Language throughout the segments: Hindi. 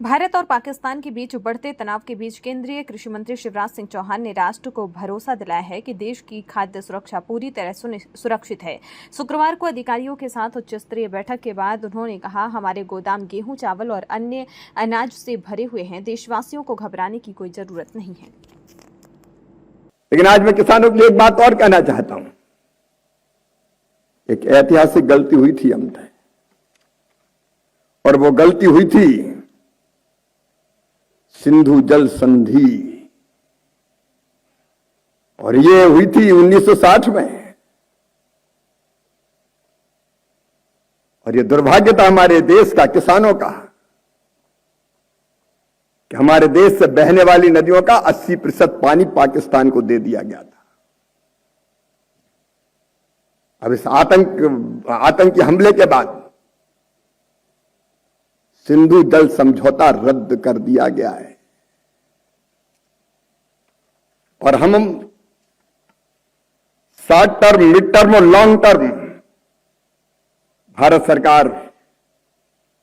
भारत और पाकिस्तान के बीच बढ़ते तनाव के बीच केंद्रीय कृषि मंत्री शिवराज सिंह चौहान ने राष्ट्र को भरोसा दिलाया है कि देश की खाद्य सुरक्षा पूरी तरह सुरक्षित है। शुक्रवार को अधिकारियों के साथ उच्च स्तरीय बैठक के बाद उन्होंने कहा, हमारे गोदाम गेहूं, चावल और अन्य अनाज से भरे हुए हैं। देशवासियों को घबराने की कोई जरूरत नहीं है। लेकिन आज मैं किसानों के लिए एक बात और कहना चाहता हूं। एक ऐतिहासिक गलती हुई थी हमसे, और वो गलती हुई थी सिंधु जल संधि, और ये हुई थी 1960 में। और ये दुर्भाग्य था हमारे देश का, किसानों का, कि हमारे देश से बहने वाली नदियों का 80% पानी पाकिस्तान को दे दिया गया था। अब इस आतंकी हमले के बाद सिंधु जल समझौता रद्द कर दिया गया है, और हम शॉर्ट टर्म, मिड टर्म और लॉन्ग टर्म भारत सरकार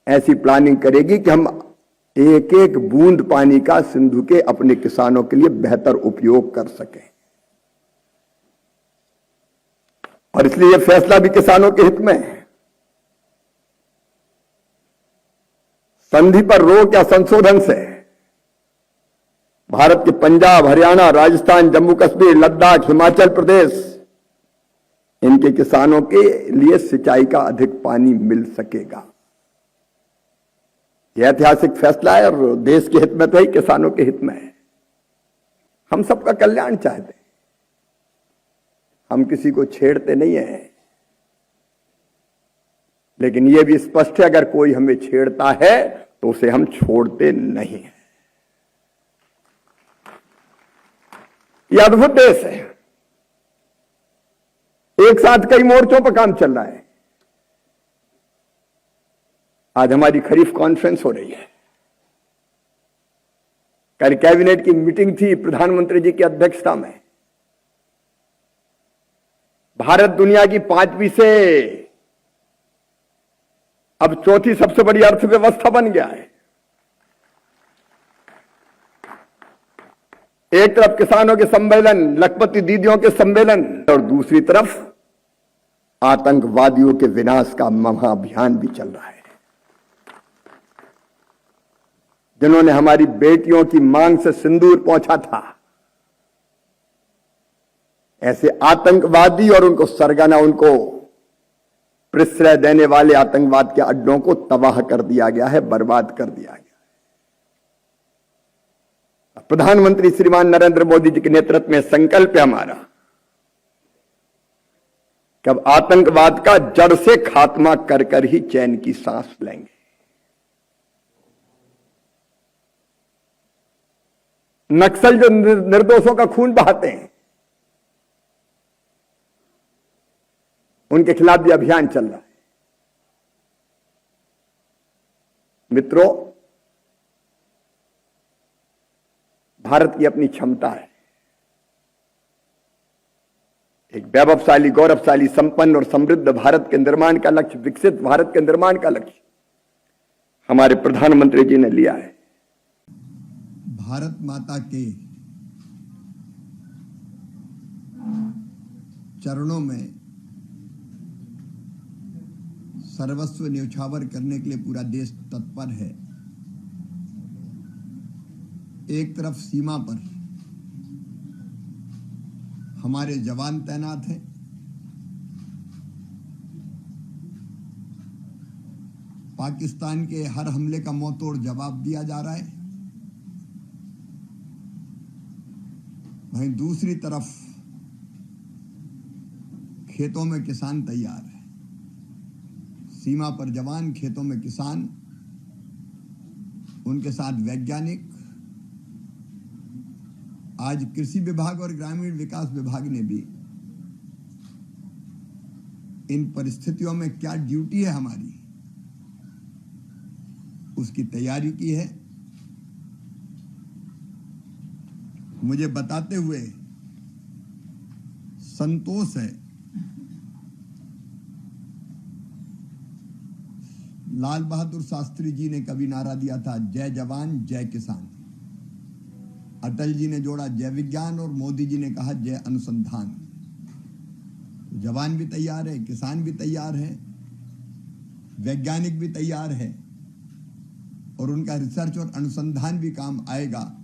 ऐसी प्लानिंग करेगी कि हम एक एक बूंद पानी का सिंधु के अपने किसानों के लिए बेहतर उपयोग कर सकें। और इसलिए यह फैसला भी किसानों के हित में है। संधि पर रोक या संशोधन से भारत के पंजाब, हरियाणा, राजस्थान, जम्मू कश्मीर, लद्दाख, हिमाचल प्रदेश, इनके किसानों के लिए सिंचाई का अधिक पानी मिल सकेगा। यह ऐतिहासिक फैसला है, और देश के हित में तो ही, किसानों के हित में है। हम सबका कल्याण चाहते हैं, हम किसी को छेड़ते नहीं हैं, लेकिन यह भी स्पष्ट है, अगर कोई हमें छेड़ता है तो उसे हम छोड़ते नहीं हैं। यह अद्भुत देश है, एक साथ कई मोर्चों पर काम चल रहा है। आज हमारी खरीफ कॉन्फ्रेंस हो रही है, कल कैबिनेट की मीटिंग थी प्रधानमंत्री जी की अध्यक्षता में। भारत दुनिया की 5वीं से अब 4थी सबसे बड़ी अर्थव्यवस्था बन गया है। एक तरफ किसानों के सम्मेलन, लखपति दीदियों के सम्मेलन, और दूसरी तरफ आतंकवादियों के विनाश का महाअभियान भी चल रहा है। जिन्होंने हमारी बेटियों की मांग से सिंदूर पहुंचा था, ऐसे आतंकवादी और उनको सरगना, उनको प्रश्रय देने वाले आतंकवाद के अड्डों को तबाह कर दिया गया है, बर्बाद कर दिया गया है। प्रधानमंत्री श्रीमान नरेंद्र मोदी जी के नेतृत्व में संकल्प है हमारा कि अब आतंकवाद का जड़ से खात्मा कर कर ही चैन की सांस लेंगे। नक्सल जो निर्दोषों का खून बहाते हैं, उनके खिलाफ भी अभियान चल रहा है। मित्रों, भारत की अपनी क्षमता है। एक वैभवशाली, गौरवशाली, संपन्न और समृद्ध भारत के निर्माण का लक्ष्य, विकसित भारत के निर्माण का लक्ष्य हमारे प्रधानमंत्री जी ने लिया है। भारत माता के चरणों में सर्वस्व न्यौछावर करने के लिए पूरा देश तत्पर है। एक तरफ सीमा पर हमारे जवान तैनात हैं, पाकिस्तान के हर हमले का मुंहतोड़ जवाब दिया जा रहा है। वहीं दूसरी तरफ खेतों में किसान तैयार है। सीमा पर जवान, खेतों में किसान, उनके साथ वैज्ञानिक। आज कृषि विभाग और ग्रामीण विकास विभाग ने भी इन परिस्थितियों में क्या ड्यूटी है हमारी, उसकी तैयारी की है। मुझे बताते हुए संतोष है लाल बहादुर शास्त्री जी ने कभी नारा दिया था, जय जवान जय किसान। अटल जी ने जोड़ा जय विज्ञान और मोदी जी ने कहा जय अनुसंधान। जवान भी तैयार है, किसान भी तैयार है, वैज्ञानिक भी तैयार है और उनका रिसर्च और अनुसंधान भी काम आएगा